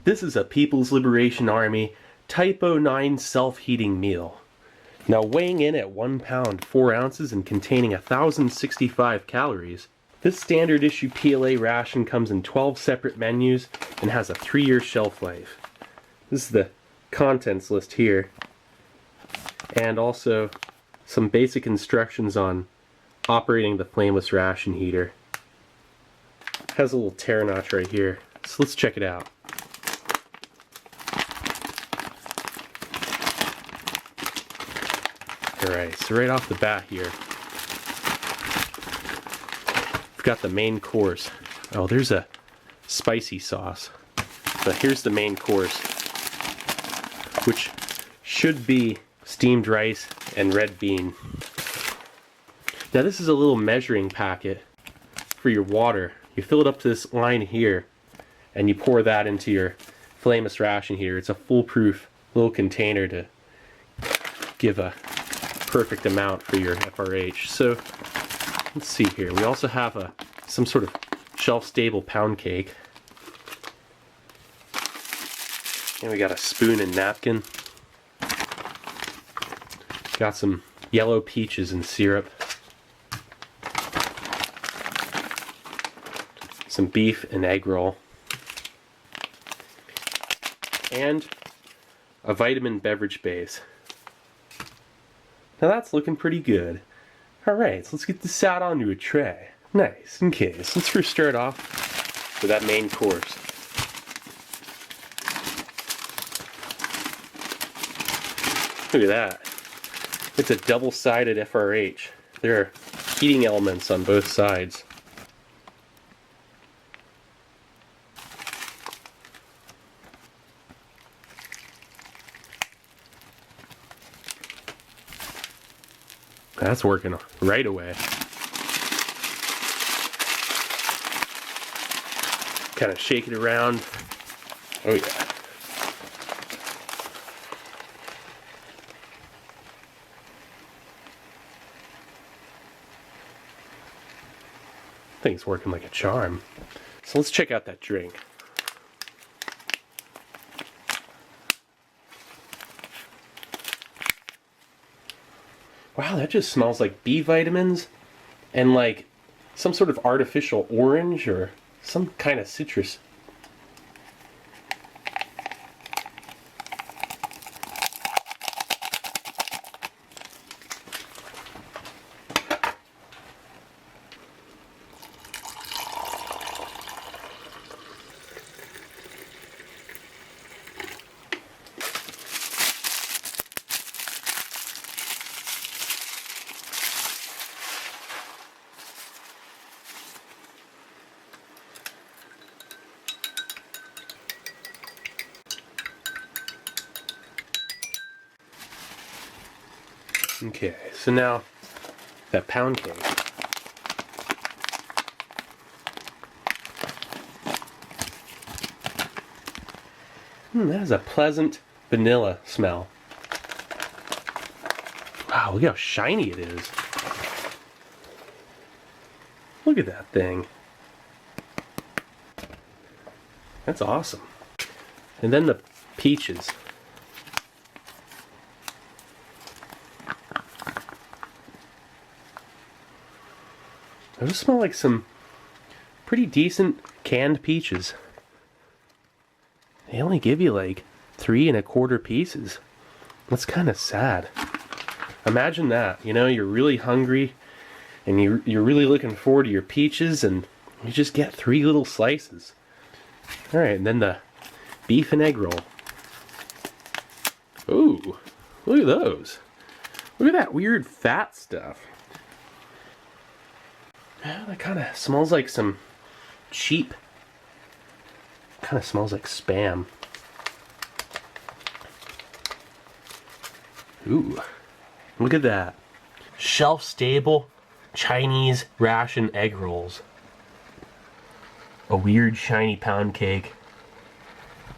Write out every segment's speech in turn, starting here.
This is a People's Liberation Army Type 09 self-heating meal. Now weighing in at 1 pound 4 ounces and containing 1,065 calories, this standard issue PLA ration comes in 12 separate menus and has a 3-year shelf life. This is the contents list here, and also some basic instructions on operating the flameless ration heater. It has a little tear notch right here, so let's check it out. Alright, so right off the bat here, we've got the main course. Oh, there's a spicy sauce. But here's the main course, which should be steamed rice and red bean. Now this is a little measuring packet for your water. You fill it up to this line here, and you pour that into your flameless ration heater. It's a foolproof little container to give a perfect amount for your FRH. So let's see here. We also have some sort of shelf-stable pound cake. And we got a spoon and napkin. Got some yellow peaches and syrup. Some beef and egg roll. And a vitamin beverage base. Now that's looking pretty good. Alright, so let's get this out onto a tray. Nice, okay, so let's first start off with that main course. Look at that. It's a double-sided FRH. There are heating elements on both sides. That's working right away. Kind of shake it around. Oh yeah. Thing's working like a charm. So let's check out that drink. Wow, that just smells like B vitamins and like some sort of artificial orange or some kind of citrus. Okay, so now that pound cake. That has a pleasant vanilla smell. Wow, look how shiny it is. Look at that thing. That's awesome. And then the peaches. Those smell like some pretty decent canned peaches. They only give you like 3 1/4 pieces. That's kind of sad. Imagine that, you know, you're really hungry and you're really looking forward to your peaches and you just get 3 little slices. Alright, and then the beef and egg roll. Ooh, look at those. Look at that weird fat stuff. Yeah, that kind of smells like some cheap, kind of smells like Spam. Ooh, look at that. Shelf-stable Chinese ration egg rolls. A weird shiny pound cake.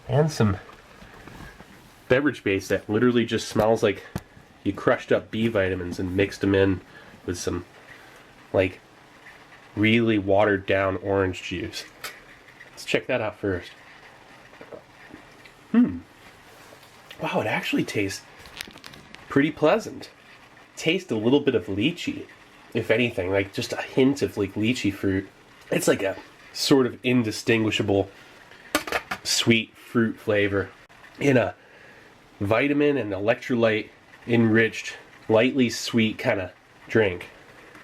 And some beverage base that literally just smells like you crushed up B vitamins and mixed them in with some, like, really watered down orange juice. Let's check that out first. Wow, it actually tastes pretty pleasant. Taste a little bit of lychee, if anything, like just a hint of like lychee fruit. It's like a sort of indistinguishable sweet fruit flavor in a vitamin and electrolyte enriched, lightly sweet kind of drink.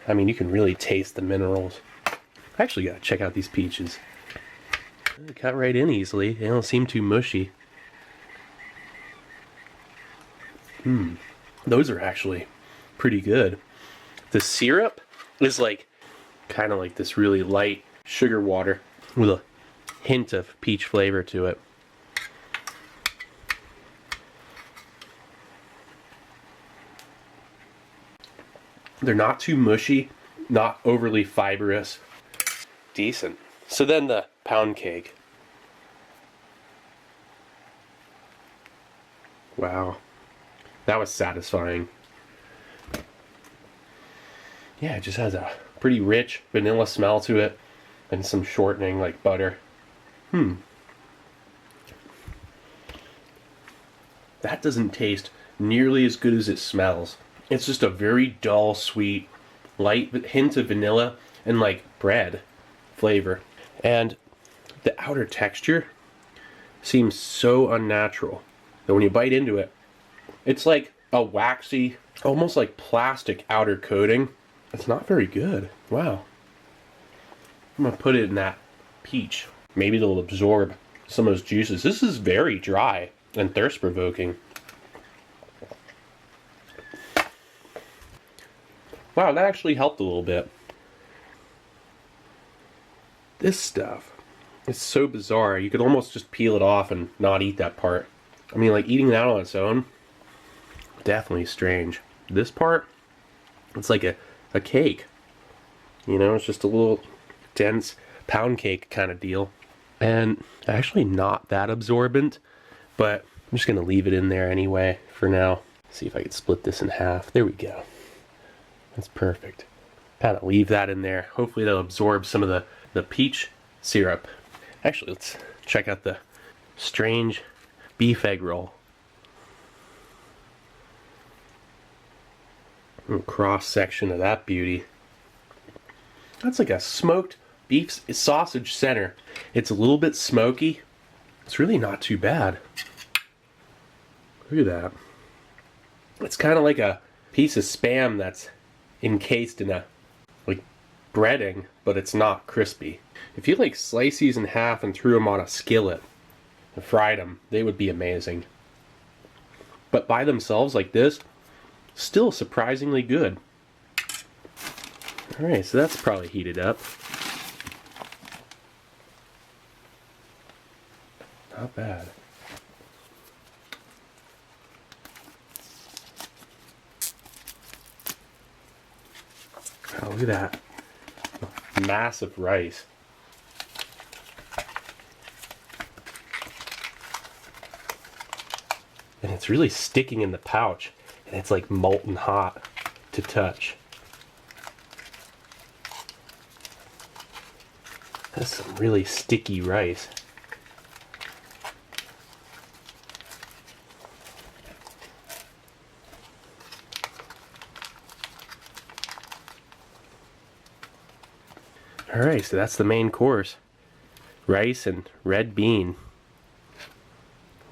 I mean, you can really taste the minerals. I actually gotta check out these peaches. They cut right in easily. They don't seem too mushy. Those are actually pretty good. The syrup is like kind of like this really light sugar water with a hint of peach flavor to it. They're not too mushy, not overly fibrous. Decent. So then the pound cake. Wow. That was satisfying. Yeah, it just has a pretty rich vanilla smell to it and some shortening like butter. That doesn't taste nearly as good as it smells. It's just a very dull, sweet, light hint of vanilla and like bread flavor. And the outer texture seems so unnatural that when you bite into it, it's like a waxy, almost like plastic outer coating. It's not very good. Wow. I'm gonna put it in that peach. Maybe it'll absorb some of those juices. This is very dry and thirst provoking. Wow, that actually helped a little bit. This stuff is so bizarre. You could almost just peel it off and not eat that part. I mean, like eating that on its own, definitely strange. This part, it's like a cake. You know, it's just a little dense pound cake kind of deal. And actually not that absorbent, but I'm just gonna leave it in there anyway for now. See if I can split this in half. There we go. That's perfect. Kind of leave that in there. Hopefully that'll absorb some of the peach syrup. Actually, let's check out the strange beef egg roll. Cross section of that beauty. That's like a smoked beef sausage center. It's a little bit smoky. It's really not too bad. Look at that. It's kind of like a piece of Spam that's encased in a like breading, but it's not crispy. If you like slice these in half and threw them on a skillet and fried them, they would be amazing. But by themselves like this, still surprisingly good. Alright, so that's probably heated up. Not bad. Oh, look at that. Massive rice. And it's really sticking in the pouch. And it's like molten hot to touch. That's some really sticky rice. Alright, so that's the main course. Rice and red bean.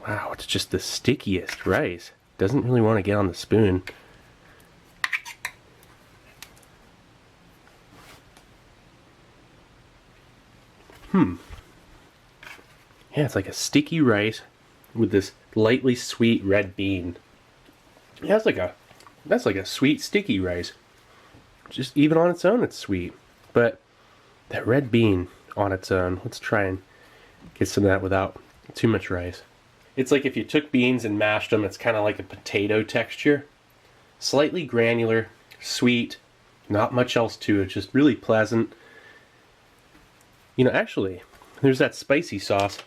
Wow, it's just the stickiest rice. Doesn't really want to get on the spoon. Yeah, it's like a sticky rice with this lightly sweet red bean. Yeah, that's like a sweet sticky rice. Just even on its own, it's sweet. But that red bean on its own, let's try and get some of that without too much rice. It's like if you took beans and mashed them, it's kind of like a potato texture. Slightly granular, sweet, not much else to it, just really pleasant. You know, actually, there's that spicy sauce.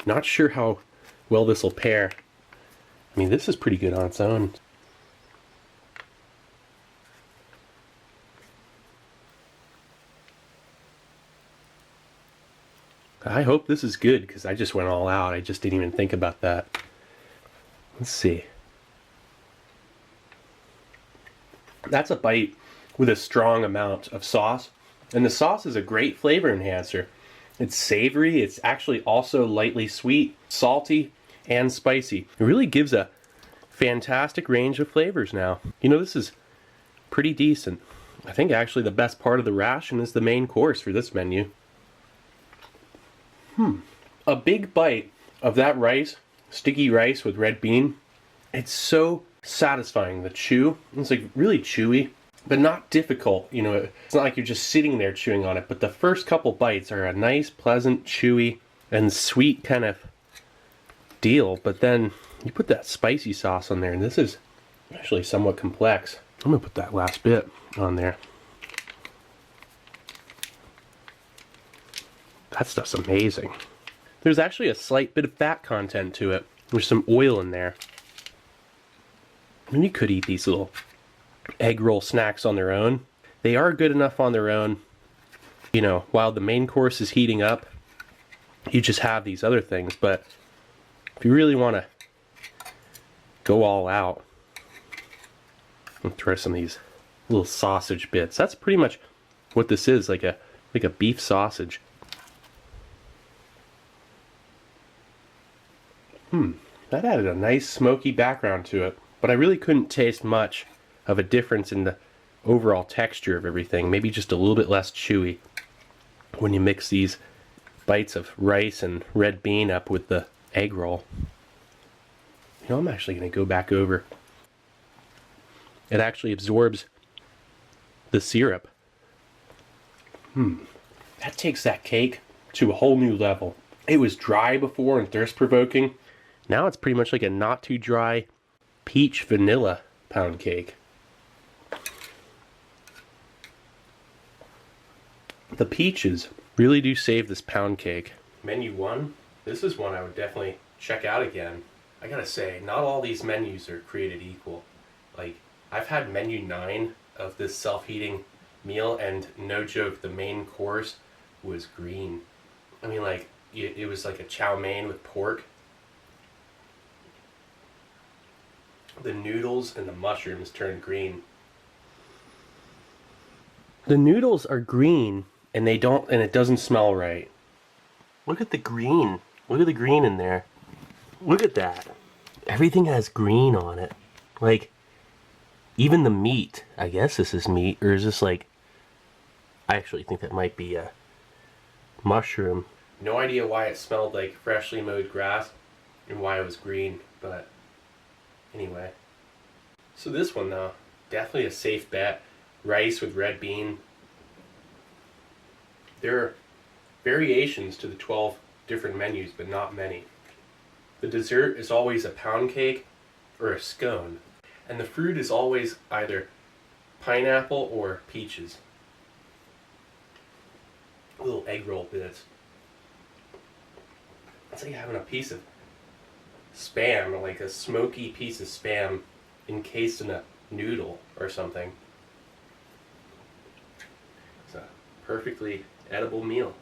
Not sure how well this will pair. I mean, this is pretty good on its own. I hope this is good because I just went all out. I just didn't even think about that. Let's see. That's a bite with a strong amount of sauce. And the sauce is a great flavor enhancer. It's savory. It's actually also lightly sweet, salty, and spicy. It really gives a fantastic range of flavors now. You know, this is pretty decent. I think actually the best part of the ration is the main course for this menu. A big bite of that rice, sticky rice with red bean. It's so satisfying. The chew, it's like really chewy, but not difficult. You know, it's not like you're just sitting there chewing on it, but the first couple bites are a nice, pleasant, chewy, and sweet kind of deal. But then you put that spicy sauce on there, and this is actually somewhat complex. I'm gonna put that last bit on there. That stuff's amazing. There's actually a slight bit of fat content to it. There's some oil in there. And you could eat these little egg roll snacks on their own. They are good enough on their own. You know, while the main course is heating up, you just have these other things. But if you really want to go all out, and throw some of these little sausage bits. That's pretty much what this is, like a beef sausage. That added a nice smoky background to it, but I really couldn't taste much of a difference in the overall texture of everything. Maybe just a little bit less chewy when you mix these bites of rice and red bean up with the egg roll. You know, I'm actually going to go back over. It actually absorbs the syrup. That takes that cake to a whole new level. It was dry before and thirst-provoking. Now it's pretty much like a not too dry peach vanilla pound cake. The peaches really do save this pound cake. Menu 1, this is one I would definitely check out again. I gotta say, not all these menus are created equal. Like, I've had menu 9 of this self-heating meal, and no joke, the main course was green. I mean, like, it was like a chow mein with pork. The noodles and the mushrooms turned green. The noodles are green, and it doesn't smell right. Look at the green. Look at the green in there. Look at that. Everything has green on it. Like, even the meat. I guess this is meat, or is this like... I actually think that might be a mushroom. No idea why it smelled like freshly mowed grass and why it was green, but anyway. So this one though, definitely a safe bet. Rice with red bean. There are variations to the 12 different menus, but not many. The dessert is always a pound cake or a scone. And the fruit is always either pineapple or peaches. Little egg roll bits. It's like having a piece of Spam, like a smoky piece of Spam encased in a noodle or something. It's a perfectly edible meal.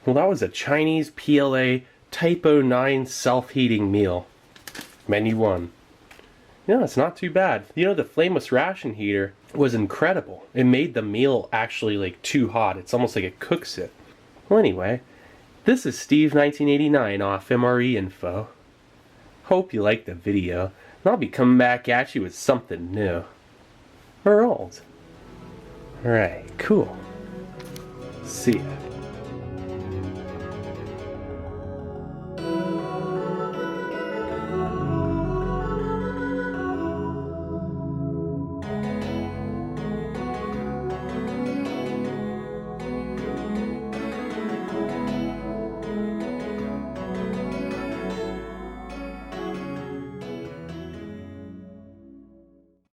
Well, that was a Chinese PLA Type 09 self-heating meal. Menu 1. Yeah, it's not too bad. You know, the Flameless Ration Heater was incredible. It made the meal actually like too hot. It's almost like it cooks it. Well, anyway, this is Steve 1989 off MRE Info. Hope you liked the video, and I'll be coming back at you with something new. Or old. Alright, cool. See ya.